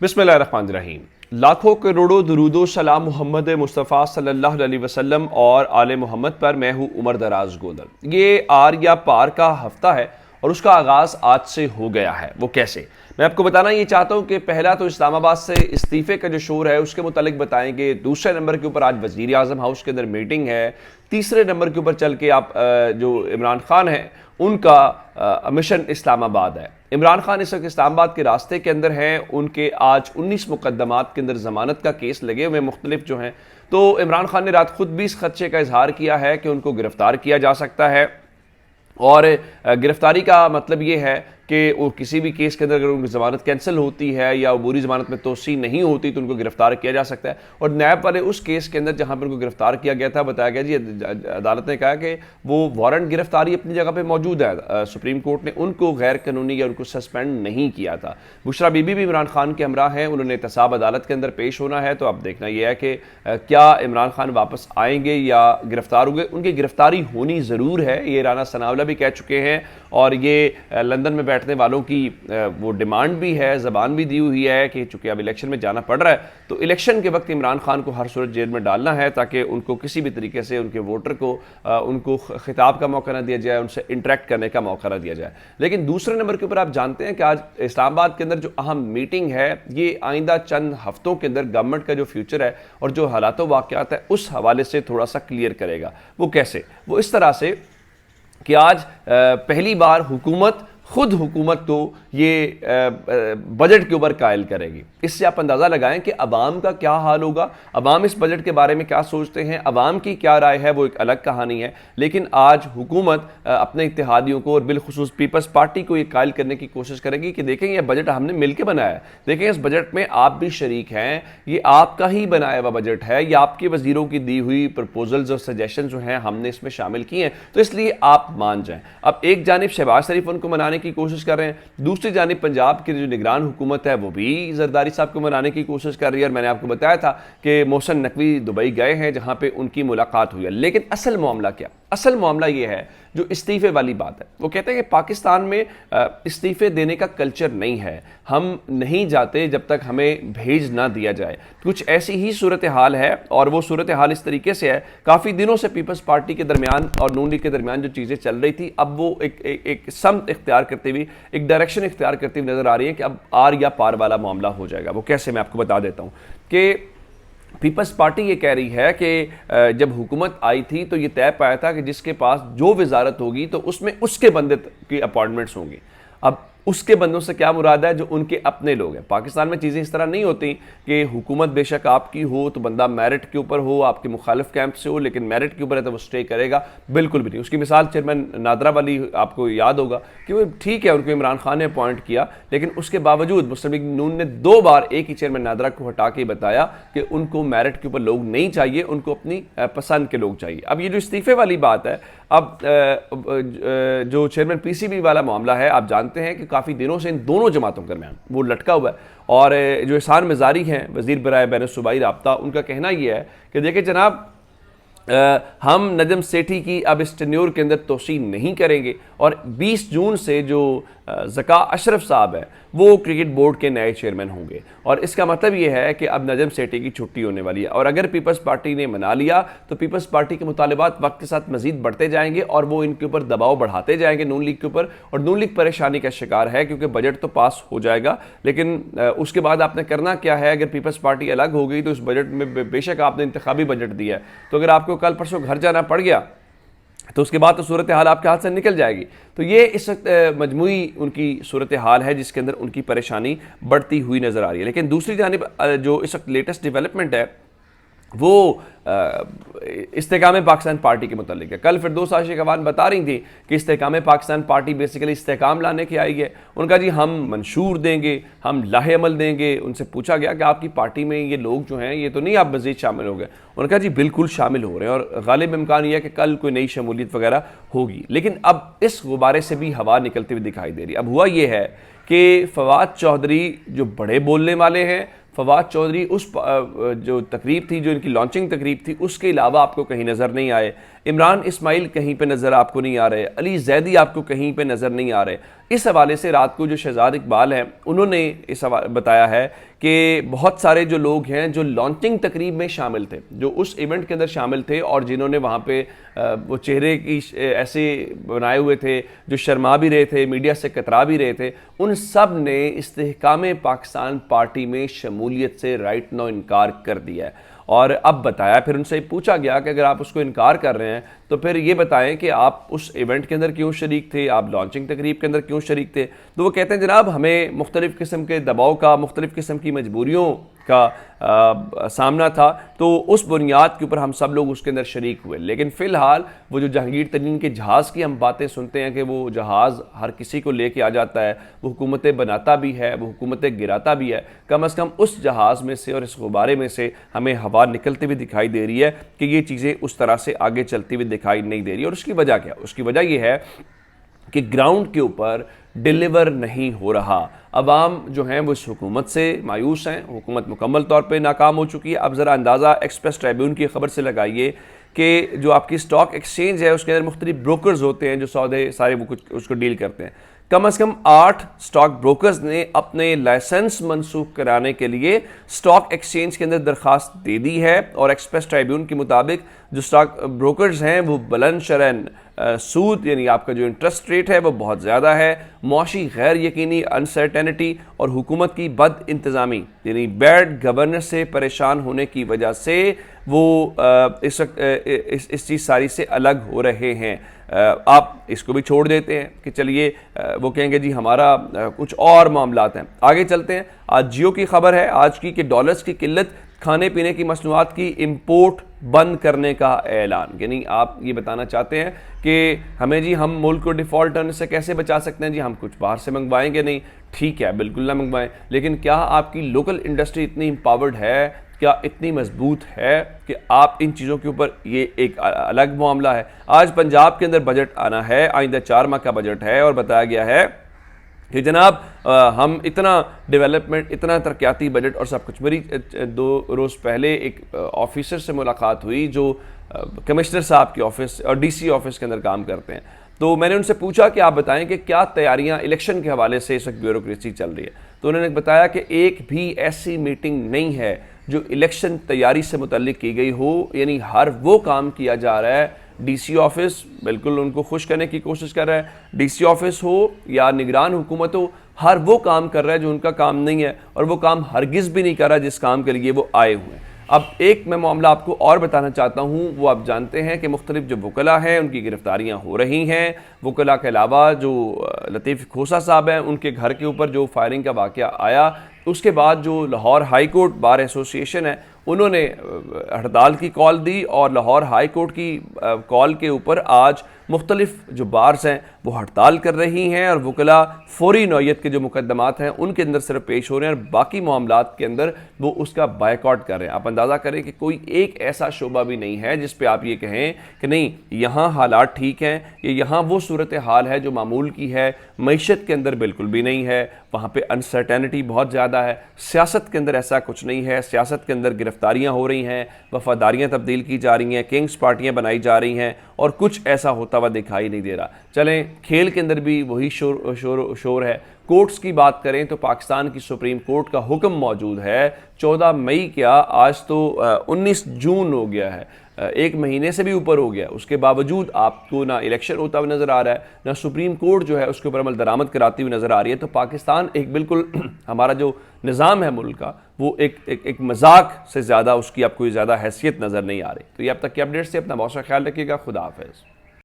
बिस्मिल्लाहिर्रहमानिर्रहीम। लाखों करोड़ों दुरूदो सलाम मोहम्मद मुस्तफ़ा सल्लल्लाहु अलैहि वसल्लम और आले मोहम्मद पर। मैं हूँ उमर दराज गोदर। ये आर या पार का हफ्ता है और उसका आगाज़ आज से हो गया है। वो कैसे, मैं आपको बताना ये चाहता हूँ कि पहला तो इस्लामाबाद से इस्तीफ़े का जो शोर है उसके मुतालिक बताएंगे। दूसरे नंबर के ऊपर आज वज़ीर आज़म हाउस के अंदर मीटिंग है। तीसरे नंबर के ऊपर चल के आप जो इमरान खान है उनका मिशन इस्लामाबाद है। इमरान खान इस वक्त इस्लामाबाद के रास्ते के अंदर हैं। उनके आज 19 मुकदमात के अंदर ज़मानत का केस लगे हुए मुख्तलिफ जो हैं। तो इमरान खान ने रात खुद भी इस खदशे का इजहार किया है कि उनको गिरफ्तार किया जा सकता है और गिरफ्तारी का मतलब ये है कि वो किसी भी केस के अंदर अगर उनकी ज़मानत कैंसिल होती है या अबूरी ज़मानत में तोसी नहीं होती तो उनको गिरफ्तार किया जा सकता है। और नैब वाले उस केस के अंदर जहां पर उनको गिरफ्तार किया गया था, बताया गया जी अदालत ने कहा कि वो वारंट गिरफ्तारी अपनी जगह पे मौजूद है। सुप्रीम कोर्ट ने उनको गैर कानूनी या उनको सस्पेंड नहीं किया था। बुशरा बीबी भी इमरान खान के हमरा हैं, उन्होंने एहतसाब अदालत के अंदर पेश होना है। तो अब देखना यह है कि क्या इमरान खान वापस आएंगे या गिरफ्तार होंगे। उनकी गिरफ्तारी होनी ज़रूर है, ये राना सनावला भी कह चुके हैं और ये लंदन में बैठने वालों की वो डिमांड भी है, ज़बान भी दी हुई है कि चूंकि अब इलेक्शन में जाना पड़ रहा है तो इलेक्शन के वक्त इमरान खान को हर सूरत जेल में डालना है ताकि उनको किसी भी तरीके से उनके वोटर को उनको खिताब का मौका ना दिया जाए, उनसे इंटरेक्ट करने का मौका ना दिया जाए। लेकिन दूसरे नंबर के ऊपर आप जानते हैं कि आज इस्लामाबाद के अंदर जो अहम मीटिंग है ये आइंदा चंद हफ्तों के अंदर गवर्नमेंट का जो फ्यूचर है और जो हालात वाक़यात है उस हवाले से थोड़ा सा क्लियर करेगा। वो कैसे, वो इस तरह से कि आज पहली बार हुकूमत तो ये बजट के ऊपर कायल करेगी। इससे आप अंदाज़ा लगाएं कि अवाम का क्या हाल होगा, अवाम इस बजट के बारे में क्या सोचते हैं, अवाम की क्या राय है, वो एक अलग कहानी है। लेकिन आज हुकूमत अपने इत्तेहादियों को और बिलखुसूस पीपल्स पार्टी को ये कायल करने की कोशिश करेगी कि देखें ये बजट हमने मिल के बनाया है, देखें इस बजट में आप भी शरीक हैं, ये आपका ही बनाया हुआ बजट है, ये आपके वजीरों की दी हुई प्रपोजल्स और सजेशन जो हैं हमने इसमें शामिल किए हैं, तो इसलिए आप मान जाएं। अब एक जानिब शहबाज शरीफ उनको मनाने की कोशिश कर रहे हैं, दूसरी जानिब पंजाब की जो निगरान हुकूमत है वो भी जरदारी साहब को मनाने की कोशिश कर रही है। और मैंने आपको बताया था कि मोहसिन नकवी दुबई गए हैं जहां पे उनकी मुलाकात हुई है। लेकिन असल मामला क्या, असल मामला ये है जो इस्तीफे वाली बात है। वो कहते हैं कि पाकिस्तान में इस्तीफे देने का कल्चर नहीं है, हम नहीं जाते जब तक हमें भेज ना दिया जाए। कुछ ऐसी ही सूरत हाल है और वो सूरत हाल इस तरीके से है, काफ़ी दिनों से पीपल्स पार्टी के दरमियान और नून लीग के दरमियान जो चीज़ें चल रही थी अब वो एक समत इख्तियार करते हुए, एक डायरेक्शन इख्तियार करते हुए नजर आ रही है कि अब आर या पार वाला मामला हो जाएगा। वो कैसे, मैं आपको बता देता हूँ कि पीपल्स पार्टी ये कह रही है कि जब हुकूमत आई थी तो ये तय पाया था कि जिसके पास जो वजारत होगी तो उसमें उसके बंदे की अपॉइंटमेंट्स होंगी। अब उसके बंदों से क्या मुराद है, जो उनके अपने लोग हैं। पाकिस्तान में चीज़ें इस तरह नहीं होती कि हुकूमत बेशक आपकी हो तो बंदा मेरिट के ऊपर हो, आपके मुखालिफ कैंप से हो, लेकिन मेरिट के ऊपर है तो वो स्टे करेगा, बिल्कुल भी नहीं। उसकी मिसाल चेयरमैन नादरा वाली आपको याद होगा कि वो ठीक है उनको इमरान खान ने अपॉइंट किया, लेकिन उसके बावजूद मुस्लिम लीग नून ने 2 बार एक ही चेयरमैन नादरा को हटा के बताया कि उनको मेरिट के ऊपर लोग नहीं चाहिए, उनको अपनी पसंद के लोग चाहिए। अब ये जो इस्तीफे वाली बात है, अब जो चेयरमैन पीसीबी वाला मामला है, आप जानते हैं कि काफ़ी दिनों से इन दोनों जमातों के दरमियान वो लटका हुआ है। और जो एहसान मज़ारी हैं वज़ीर बराए बैन सूबाई राब्ता, उनका कहना यह है कि देखिए जनाब हम नजम सेठी की अब इस टेन्योर के अंदर तोसी नहीं करेंगे और 20 जून से जो ज़का अशरफ साहब है वो क्रिकेट बोर्ड के नए चेयरमैन होंगे। और इसका मतलब ये है कि अब नजम सेठी की छुट्टी होने वाली है। और अगर पीपल्स पार्टी ने मना लिया तो पीपल्स पार्टी के मुतालबात वक्त के साथ मजीद बढ़ते जाएंगे और वो इनके ऊपर दबाव बढ़ाते जाएंगे नून लीग के ऊपर। और नून लीग परेशानी का शिकार है क्योंकि बजट तो पास हो जाएगा, लेकिन उसके बाद आपने करना क्या है। अगर पीपल्स पार्टी अलग हो गई तो उस बजट में बेशक आपने इंतखाबी बजट दिया है, तो अगर आपको कल परसों घर जाना पड़ गया तो उसके बाद तो सूरत हाल आपके हाथ से निकल जाएगी। तो ये इस वक्त मजमूई उनकी सूरत हाल है जिसके अंदर उनकी परेशानी बढ़ती हुई नज़र आ रही है। लेकिन दूसरी जानिब जो इस वक्त लेटेस्ट डेवलपमेंट है वो इस्तेकाम पाकिस्तान पार्टी के मुतालिक है। कल फिरदौस आशिक अवान बता रही थी कि इस्तेकाम पाकिस्तान पार्टी बेसिकली इस्तेकाम लाने की आई है। उनका जी हम मंशूर देंगे, हम लाहे अमल देंगे। उनसे पूछा गया कि आपकी पार्टी में ये लोग जो हैं ये तो नहीं आप मज़ीद शामिल हो गए। उनका जी बिल्कुल शामिल हो रहे हैं और गालिब इम्कान यह है कि कल कोई नई शमूलियत वगैरह होगी। लेकिन अब इस गुब्बारे से भी हवा निकलती हुई दिखाई दे रही। अब हुआ ये है कि फवाद चौधरी जो बड़े बोलने वाले हैं, फवाद चौधरी उस जो तकरीब थी, जो इनकी लॉन्चिंग तकरीब थी, उसके अलावा आपको कहीं नज़र नहीं आए। इमरान इस्माइल कहीं पे नज़र आपको नहीं आ रहे, अली जैदी आपको कहीं पे नज़र नहीं आ रहे। इस हवाले से रात को जो शहजाद इकबाल हैं उन्होंने बताया है कि बहुत सारे जो लोग हैं जो लॉन्चिंग तकरीब में शामिल थे, जो उस इवेंट के अंदर शामिल थे और जिन्होंने वहाँ पे वो चेहरे की ऐसे बनाए हुए थे, जो शर्मा भी रहे थे, मीडिया से कतरा भी रहे थे, उन सब ने इस्तेहकाम पाकिस्तान पार्टी में शमूलियत से राइट नो इनकार कर दिया है। और अब बताया, फिर उनसे पूछा गया कि अगर आप उसको इनकार कर रहे हैं तो फिर ये बताएं कि आप उस इवेंट के अंदर क्यों शरीक थे, आप लॉन्चिंग तकरीब के अंदर क्यों शरीक थे। तो वो कहते हैं जनाब हमें मुख्तलिफ़ किस्म के दबाव का, मुख्तलिफ़ किस्म की मजबूरियों का सामना था, तो उस बुनियाद के ऊपर हम सब लोग उसके अंदर शरीक हुए। लेकिन फ़िलहाल वो जो जहांगीर तरीन के जहाज़ की हम बातें सुनते हैं कि वो जहाज़ हर किसी को लेके आ जाता है, वो हुकूमतें बनाता भी है, वो हुकूमतें गिराता भी है, कम अज़ कम उस जहाज़ में से और इस गुब्बारे में से हमें हवा निकलती हुई दिखाई दे रही है कि ये चीज़ें उस तरह से आगे चलती हुई दिखाई नहीं दे रही। और उसकी वजह क्या? उसकी वजह यह है कि ग्राउंड के ऊपर डिलीवर नहीं हो रहा। अवाम जो हैं वो इस हुकूमत से मायूस हैं, हुकूमत मुकम्मल तौर पे नाकाम हो चुकी है। अब ज़रा अंदाज़ा एक्सप्रेस ट्रिब्यून की खबर से लगाइए कि जो आपकी स्टॉक एक्सचेंज है उसके अंदर मुख्तलिफ ब्रोकर्स होते हैं जो सौदे सारे वो कुछ उसको डील करते हैं। कम अज़ कम 8 स्टॉक ब्रोकर्स ने अपने लाइसेंस मनसूख कराने के लिए स्टॉक एक्सचेंज के अंदर दरख्वास्त दे दी है। और एक्सप्रेस ट्रिब्यून के मुताबिक जो स्टॉक ब्रोकर्स हैं वो बुलंद शरन सूद यानी आपका जो इंटरेस्ट रेट है वो बहुत ज़्यादा है, मुआशी गैर यकीनी अनसर्टेनिटी और हुकूमत की बद इंतज़ामी यानी बैड गवर्नेंस से परेशान होने की वजह से वो इस चीज़ सारी से अलग हो रहे हैं। आप इसको भी छोड़ देते हैं कि चलिए वो कहेंगे जी हमारा कुछ और मामलात हैं। आगे चलते हैं। आज जियो की खबर है आज की कि डॉलर्स की किल्लत, खाने पीने की मसनूआत की इंपोर्ट बंद करने का ऐलान। यानी आप ये बताना चाहते हैं कि हमें जी हम मुल्क को डिफ़ॉल्ट होने से कैसे बचा सकते हैं जी, हम कुछ बाहर से मंगवाएंगे नहीं, ठीक है बिल्कुल ना मंगवाएं, लेकिन क्या आपकी लोकल इंडस्ट्री इतनी एम्पावर्ड है, क्या इतनी मजबूत है कि आप इन चीज़ों के ऊपर, ये एक अलग मामला है। आज पंजाब के अंदर बजट आना है, आइंदा 4 माह का बजट है और बताया गया है कि जनाब हम इतना डेवलपमेंट, इतना तरक्याती बजट और सब कुछ। मेरी 2 रोज़ पहले एक ऑफिसर से मुलाकात हुई जो कमिश्नर साहब के ऑफिस और डीसी ऑफिस के अंदर काम करते हैं। तो मैंने उनसे पूछा कि आप बताएं कि क्या तैयारियां इलेक्शन के हवाले से इस वक्त ब्यूरोक्रेसी चल रही है। तो उन्होंने बताया कि एक भी ऐसी मीटिंग नहीं है जो इलेक्शन तैयारी से मुतल्लिक की गई हो, यानी हर वो काम किया जा रहा है। डीसी ऑफिस बिल्कुल उनको खुश करने की कोशिश कर रहा है, डीसी ऑफिस हो या निगरान हुकूमत हो, हर वो काम कर रहा है जो उनका काम नहीं है और वो काम हरगिज़ भी नहीं कर रहा जिस काम के लिए वो आए हुए हैं। अब एक मैं मामला आपको और बताना चाहता हूँ, वो आप जानते हैं कि मुख्तलिफ जो वकला हैं उनकी गिरफ्तारियाँ हो रही हैं। वकला के अलावा जो लतीफ़ खोसा साहब हैं उनके घर के ऊपर जो फायरिंग का वाक़या आया, उसके बाद जो Lahore high court bar association है उन्होंने हड़ताल की कॉल दी और लाहौर हाई कोर्ट की कॉल के ऊपर आज मुख्तलिफ जो बार्स हैं वो हड़ताल कर रही हैं और वकला फौरी नौयत के जो मुकदमात हैं उनके अंदर सिर्फ पेश हो रहे हैं और बाकी मामलात के अंदर वो उसका बायकॉट कर रहे हैं। आप अंदाज़ा करें कि कोई एक ऐसा शोबा भी नहीं है जिस पे आप ये कहें कि नहीं यहाँ हालात ठीक हैं, ये यहाँ वो सूरत हाल है जो मामूल की है। मईशत के अंदर बिल्कुल भी नहीं है, वहाँ पे अनसर्टेनिटी बहुत ज़्यादा है। सियासत के अंदर ऐसा कुछ नहीं है, सियासत के अंदर गिरफ्तारियाँ हो रही हैं, वफादारियाँ तब्दील की जा रही हैं, किंग्स पार्टियाँ बनाई जा रही हैं और कुछ ऐसा होता हुआ दिखाई नहीं दे रहा। चलें खेल के अंदर भी वही शोर है। कोर्ट्स की बात करें तो पाकिस्तान की सुप्रीम कोर्ट का हुक्म मौजूद है 14 मई क्या, आज तो 19 जून हो गया है, 1 महीने से भी ऊपर हो गया। उसके बावजूद आपको ना इलेक्शन होता हुआ नज़र आ रहा है, ना सुप्रीम कोर्ट जो है उसके ऊपर अमल दरामद कराती हुई नज़र आ रही है। तो पाकिस्तान एक बिल्कुल हमारा जो निज़ाम है मुल्क का वो एक मजाक से ज़्यादा उसकी आपको ज़्यादा हैसियत नज़र नहीं आ रही। तो ये अब तक के अपडेट्स से अपना बहुत सा ख्याल रखिएगा। खुदा हाफिज़।